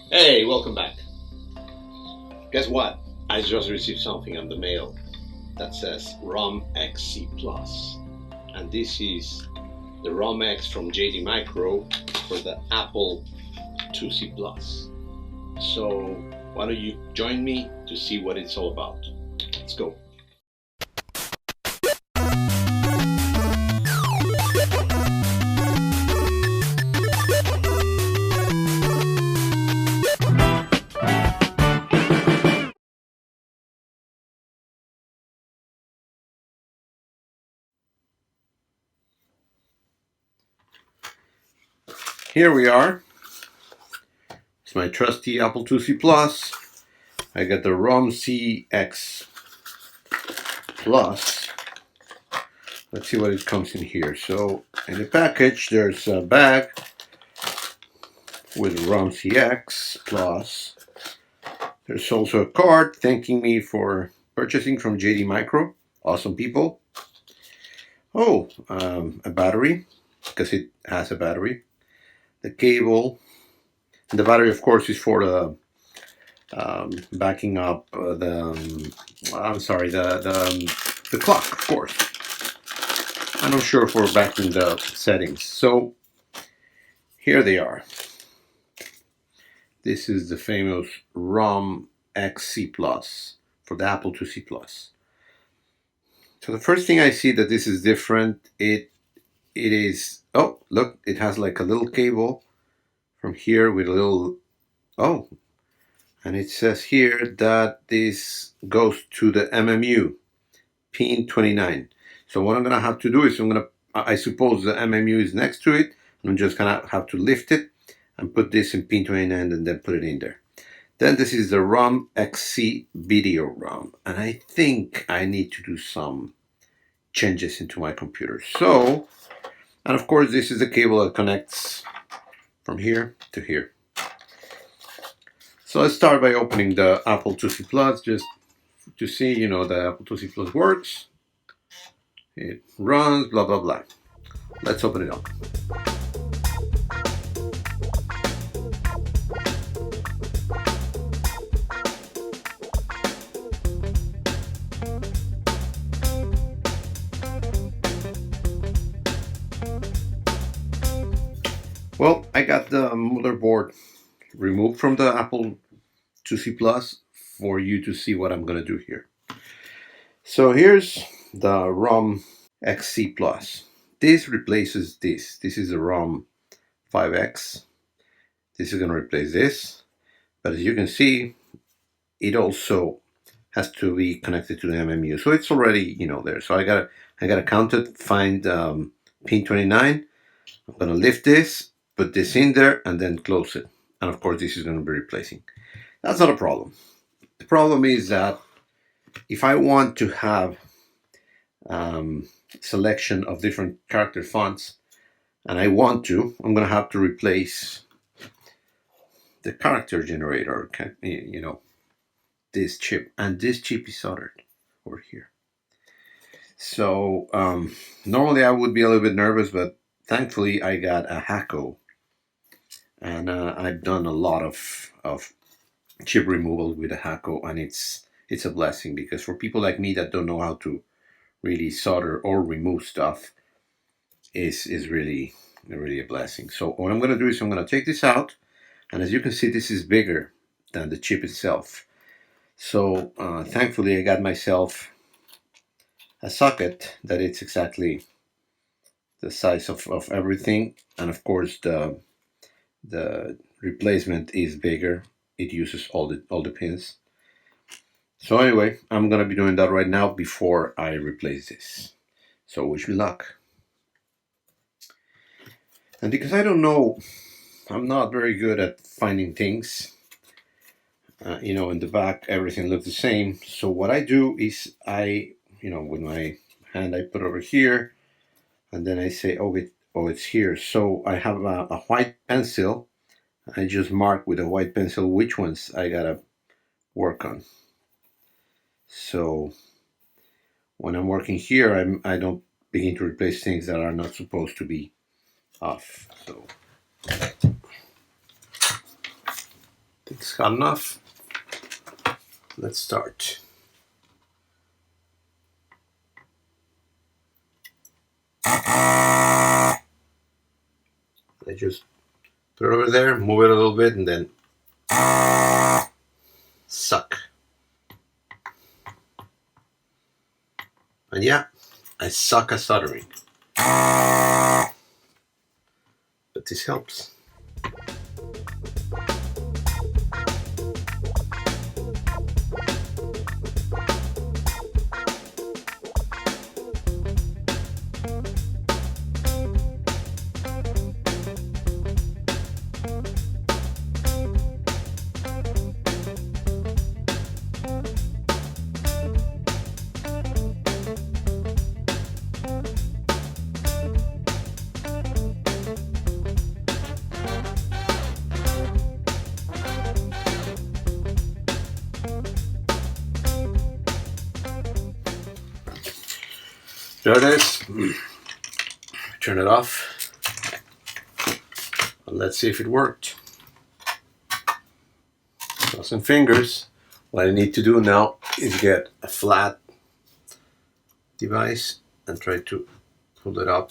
Hey, welcome back. Guess what? I just received something on the mail that says ROMXc Plus. And this is the ROMX from JD Micro for the Apple IIc Plus. So why don't you join me to see what it's all about? Let's go. Here we are. It's my trusty Apple IIc Plus. I got the ROMXc Plus. Let's see what it comes in here. So in the package, there's a bag with ROMXc Plus. There's also a card thanking me for purchasing from JD Micro. Awesome people. Oh, a battery, because it has a battery. The cable. And the battery, of course, is for the backing up the clock, of course. And I'm sure for backing the settings. So here they are. This is the famous ROMXc Plus for the Apple IIc Plus. So the first thing I see that this is different, it is, oh, look, it has like a little cable from here with a little, oh, and it says here that this goes to the MMU, pin 29. So what I'm gonna have to do is I suppose the MMU is next to it, and I'm just gonna have to lift it and put this in pin 29 and then put it in there. Then this is the ROMXc video ROM, and I think I need to do some changes into my computer. So, and of course this is the cable that connects from here to here. So let's start by opening the Apple IIc Plus just to see, you know, the Apple IIc Plus works. It runs, blah, blah, blah. Let's open it up. Well, I got the motherboard removed from the Apple IIc Plus for you to see what I'm going to do here. So here's the ROMXc Plus. This replaces this. This is a ROM 5X. This is going to replace this. But as you can see, it also has to be connected to the MMU. So it's already, you know, there. So I gotta count it, find pin 29. I'm gonna lift this, put this in there, and then close it. And of course, this is gonna be replacing. That's not a problem. The problem is that if I want to have selection of different character fonts, and I want to, I'm gonna have to replace the character generator, you know, this chip, and this chip is soldered over here. So normally I would be a little bit nervous, but thankfully I got a Hacko, and I've done a lot of chip removal with a Hacko, and it's a blessing, because for people like me that don't know how to really solder or remove stuff, is really a blessing. So what I'm going to do is I'm going to take this out, and as you can see, this is bigger than the chip itself. So thankfully I got myself a socket that it's exactly the size of everything, and of course the replacement is bigger. It uses all the pins. So anyway, I'm gonna be doing that right now before I replace this. So wish me luck. And because I don't know, I'm not very good at finding things. You know, in the back everything looks the same. So what I do is you know, with my hand I put over here, and then I say, oh, it's here. So I have a white pencil. I just mark with a white pencil which ones I gotta work on. So when I'm working here, I don't begin to replace things that are not supposed to be off. So think it's hot enough. Let's start. I just put it over there, move it a little bit, and then suck. And yeah, I suck at soldering. But this helps. There it is. Turn it off. And let's see if it worked. Cross some fingers. What I need to do now is get a flat device and try to pull it up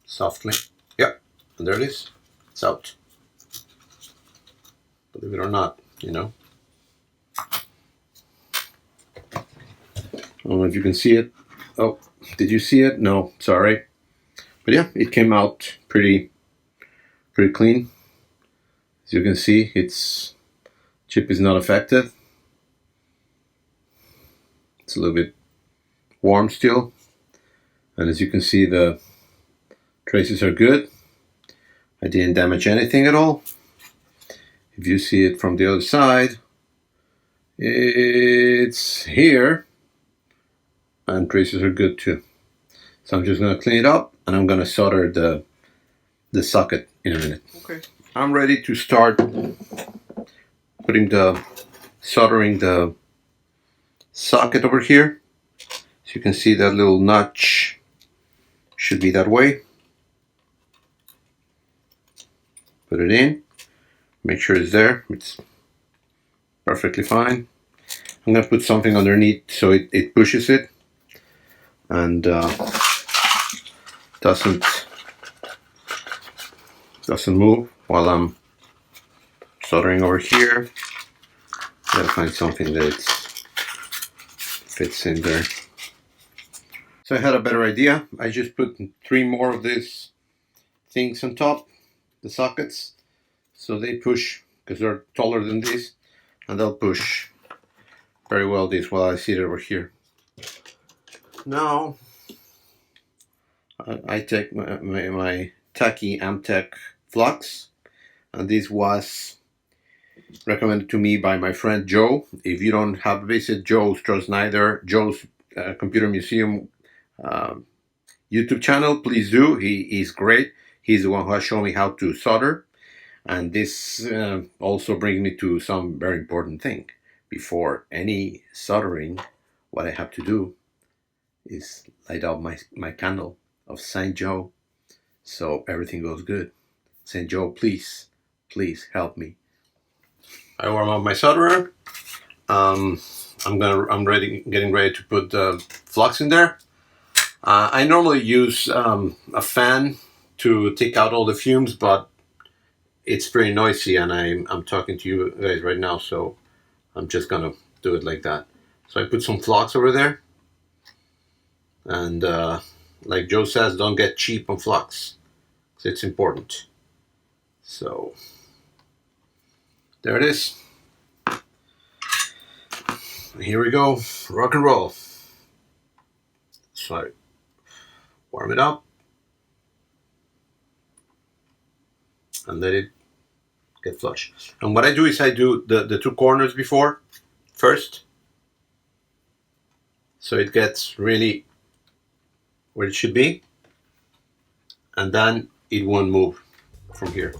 softly. Yep, and there it is. It's out. Believe it or not, you know. I don't know if you can see it. Oh, did you see it? No, sorry. But yeah, it came out pretty clean. As you can see, its chip is not affected. It's a little bit warm still. And as you can see, the traces are good. I didn't damage anything at all. If you see it from the other side, it's here. And traces are good too. So I'm just going to clean it up and I'm going to solder the socket in a minute. Okay. I'm ready to start soldering the socket over here. So you can see that little notch should be that way. Put it in. Make sure it's there. It's perfectly fine. I'm going to put something underneath so it pushes it. And doesn't move while I'm soldering over here. Gotta find something that fits in there. So I had a better idea. I just put 3 more of these things on top, the sockets, so they push because they're taller than this, and they'll push very well this while I sit over here. Now I take my tacky Amtech flux, and this was recommended to me by my friend Joe. If you don't have visited Joe's Computer Museum YouTube channel, please do. He is great. He's the one who has shown me how to solder, and this also brings me to some very important thing. Before any soldering, what I have to do is light up my candle of Saint Joe so everything goes good. Saint Joe, please help me. I warm up my solderer. I'm getting ready to put the flux in there. I normally use a fan to take out all the fumes, but it's pretty noisy and I'm talking to you guys right now, so I'm just gonna do it like that. So I put some flux over there. And like Joe says, don't get cheap on flux. It's important. So there it is. Here we go. Rock and roll. So I warm it up and let it get flush. And what I do is I do the 2 corners before first, so it gets really where it should be, and then it won't move from here.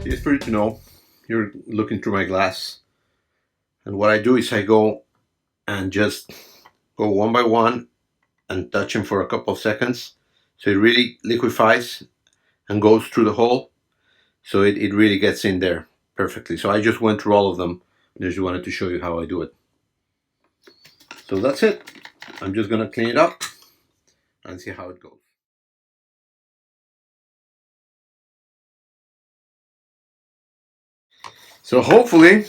It's for you to know, you're looking through my glass, and what I do is I go and just go one by one and touch them for a couple of seconds. So it really liquefies and goes through the hole. So it really gets in there perfectly. So I just went through all of them. I just wanted to show you how I do it. So that's it. I'm just gonna clean it up and see how it goes. So hopefully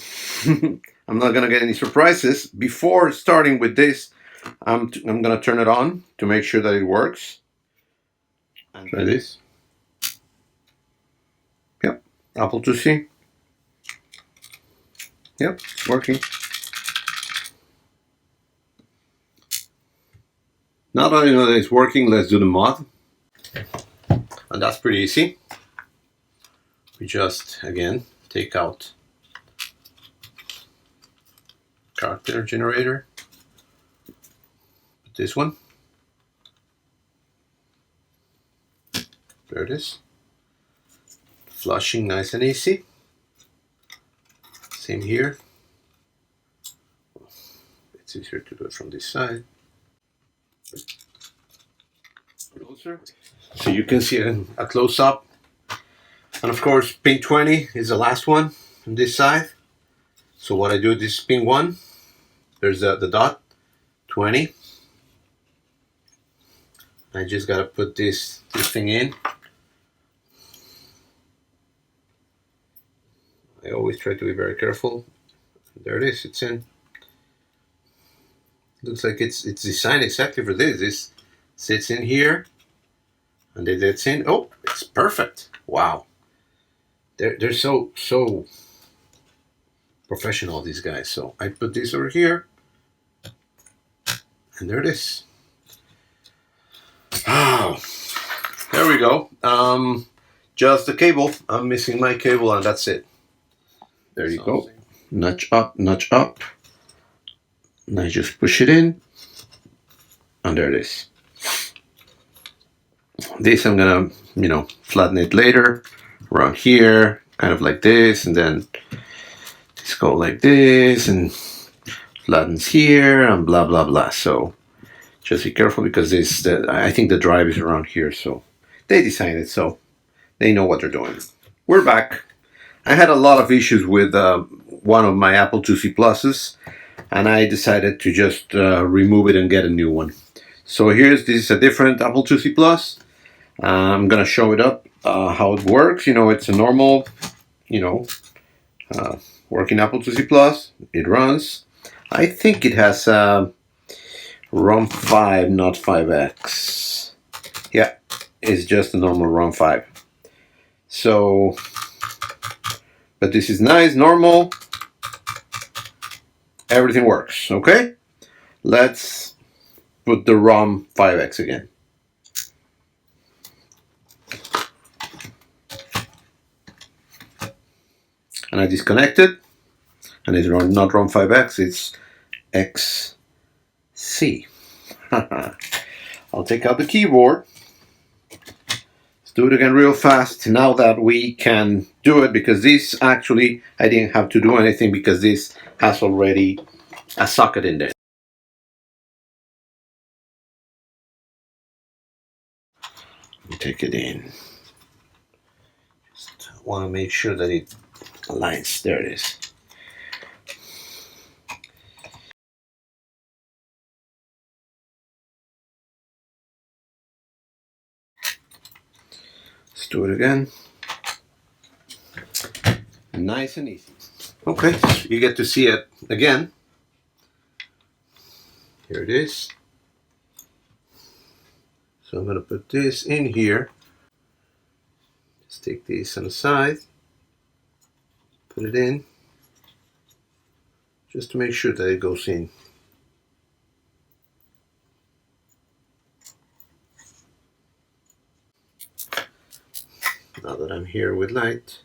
I'm not gonna get any surprises. Before starting with this, I'm gonna turn it on to make sure that it works. And try this. Yep, Apple IIc. Yep, it's working. Now that I know that it's working, let's do the mod. And that's pretty easy. We just, again, take out character generator. Put this one. There it is. Flushing nice and easy. Same here. It's easier to do it from this side. Closer. So you can see a close up. And of course, pin 20 is the last one on this side. So what I do is pin 1. There's the dot, 20. I just gotta put this thing in. I always try to be very careful. There it is, it's in. Looks like it's designed exactly for this. This sits in here, and then that's in. Oh, it's perfect! Wow, they're so professional, these guys. So I put this over here, and there it is. Oh, there we go. Just the cable. I'm missing my cable, and that's it. There you go. Notch up, notch up. And I just push it in, and there it is. This I'm gonna, flatten it later, around here, kind of like this, and then just go like this, and flattens here, and blah blah blah. So just be careful because I think the drive is around here, so they designed it, so they know what they're doing. We're back. I had a lot of issues with one of my Apple IIc Pluses, and I decided to just remove it and get a new one. So this is a different Apple IIc Plus. I'm gonna show it up how it works. It's a normal, working Apple IIc Plus. It runs. I think it has ROM 5, not 5X. Yeah, it's just a normal ROM 5. So, but this is nice, normal. Everything works, okay? Let's put the ROM 5X again. And I disconnect it, and it's not ROM 5X, it's XC. I'll take out the keyboard. Let's do it again real fast now that we can do it, because this actually, I didn't have to do anything because this has already a socket in there. Take it in. Just want to make sure that it aligns. There it is. Let's do it again. Nice and easy. Okay, you get to see it again. Here it is. So I'm going to put this in here. Just take this on the side. Put it in. Just to make sure that it goes in. Now that I'm here with light,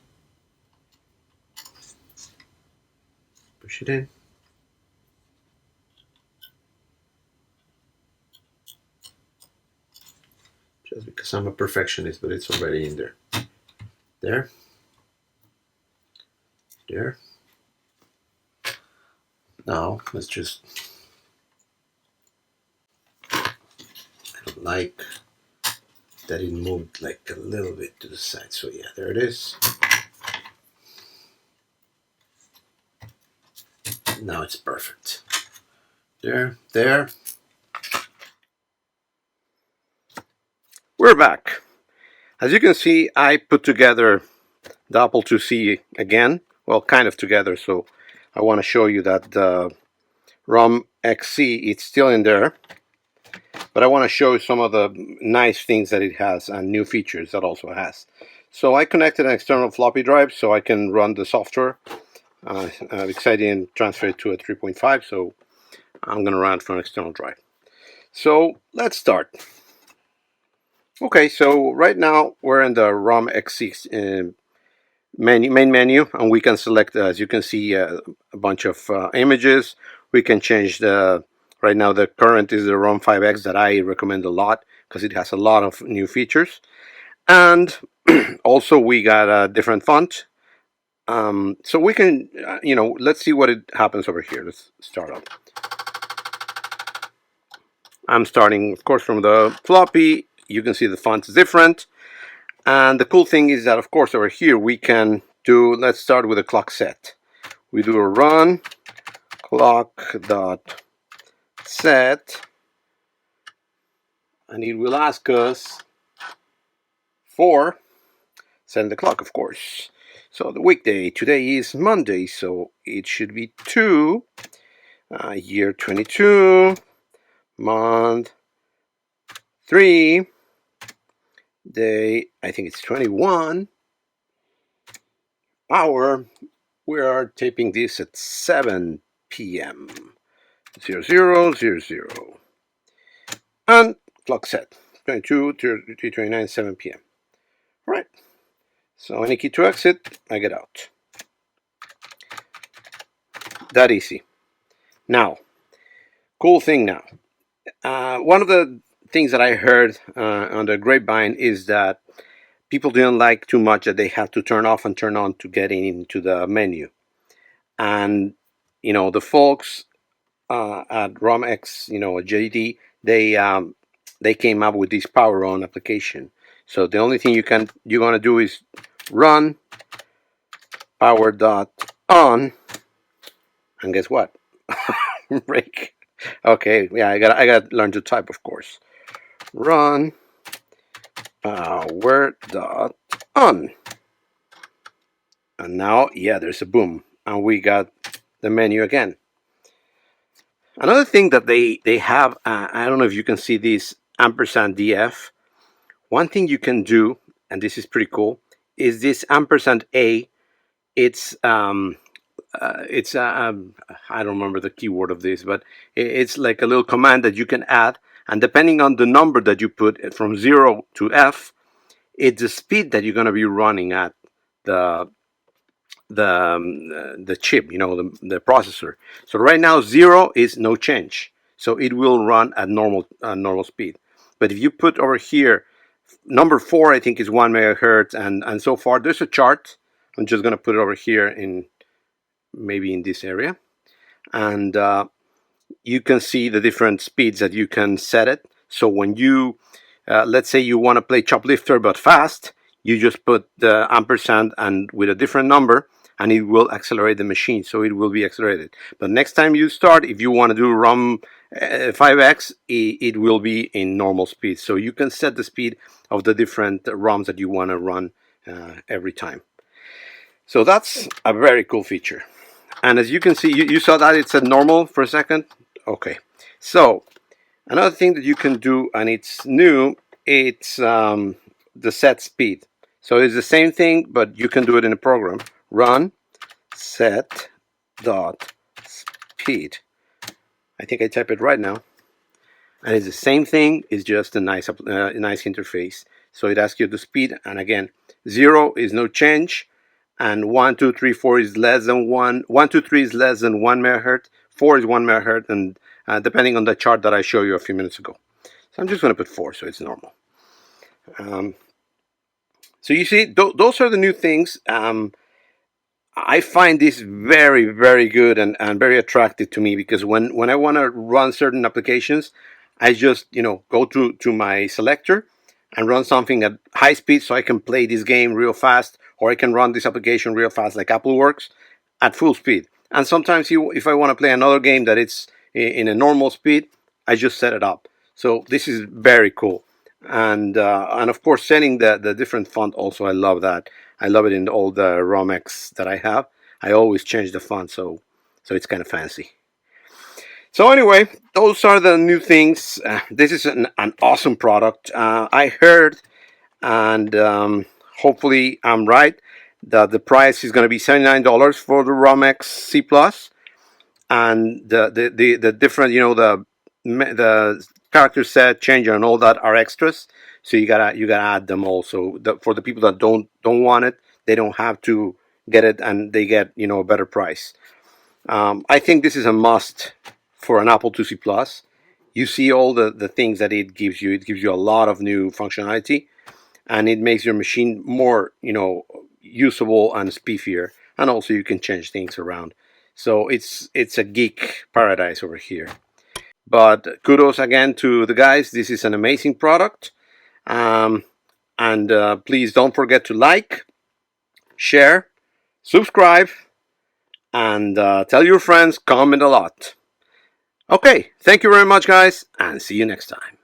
push it in. Just because I'm a perfectionist, but it's already in there. There. There. Now, let's just like that it moved like a little bit to the side. So yeah, there it is. Now it's perfect. There. We're back. As you can see, I put together the Apple IIc again. Well, kind of together. So I want to show you that the ROMXc, it's still in there. But I want to show you some of the nice things that it has and new features that also has. So I connected an external floppy drive so I can run the software. Excited and transfer it to a 3.5, so I'm going to run it from an external drive. So let's start. Okay, so right now we're in the ROMXc main menu, and we can select, as you can see, a bunch of images. We can change the, right now the current is the ROM5X that I recommend a lot because it has a lot of new features. And also we got a different font. So we can, let's see what it happens over here. Let's start up. I'm starting, of course, from the floppy. You can see the font is different. And the cool thing is that, of course, over here we can do, let's start with a clock set. We do a run clock.set, and it will ask us for set the clock, of course. So the weekday, today is Monday, so it should be 2, year 22, month 3, day, I think it's 21, hour, we are taping this at 7 p.m. 0000. And clock set, 22, 30, 29, 7 p.m. All right. So any key to exit, I get out. That easy. Now, cool thing now. One of the things that I heard on the grapevine is that people didn't like too much that they had to turn off and turn on to get into the menu. And, the folks at ROMX, JD, they came up with this power on application. So the only thing you're gonna do is run power.on, and guess what? Break. Okay, yeah, I got to learn to type, of course. Run power.on, and now, yeah, there's a boom, and we got the menu again. Another thing that they have, I don't know if you can see this ampersand DF. One thing you can do, and this is pretty cool, is this ampersand A. It's I don't remember the keyword of this, but it's like a little command that you can add, and depending on the number that you put from 0 to F, it's the speed that you're going to be running at the chip, the processor. So right now 0 is no change, so it will run at normal speed. But if you put over here number 4, I think is 1 megahertz, and so far there's a chart. I'm just going to put it over here in maybe in this area, and you can see the different speeds that you can set it. So when you let's say you want to play Choplifter but fast, you just put the ampersand and with a different number, and it will accelerate the machine, so it will be accelerated. But next time you start, if you want to do ROM 5X, it will be in normal speed. So you can set the speed of the different ROMs that you want to run every time. So that's a very cool feature. And as you can see, you saw that it said normal for a second. Okay. So another thing that you can do, and it's new, it's the set speed. So it's the same thing, but you can do it in a program. Run set dot speed. I think I type it right now, and it's the same thing. It's just a nice interface. So it asks you the speed, and again, 0 is no change, and 1, 2, 3, 4 is less than 1. 1, 2, 3 is less than 1 megahertz. 4 is 1 megahertz, and depending on the chart that I showed you a few minutes ago. So I'm just going to put 4, so it's normal. So you see, those are the new things. I find this very, very good and very attractive to me, because when I want to run certain applications, I just, go to my selector and run something at high speed so I can play this game real fast, or I can run this application real fast like Apple works at full speed. And sometimes if I want to play another game that it's in a normal speed, I just set it up. So this is very cool. And of course, setting the different font also, I love that. I love it in all the ROMX that I have. I always change the font, so it's kind of fancy. So anyway, those are the new things. This is an awesome product. I heard, and hopefully I'm right, that the price is going to be $79 for the ROMXc Plus, and the different, the character set changer and all that are extras. So you gotta add them also. For the people that don't want it, they don't have to get it, and they get a better price. I think this is a must for an Apple IIc Plus. You see all the things that it gives you. It gives you a lot of new functionality, and it makes your machine more usable and spiffier. And also you can change things around. So it's a geek paradise over here. But kudos again to the guys. This is an amazing product. And please don't forget to like, share, subscribe, and tell your friends, comment a lot. Okay, thank you very much, guys, and see you next time.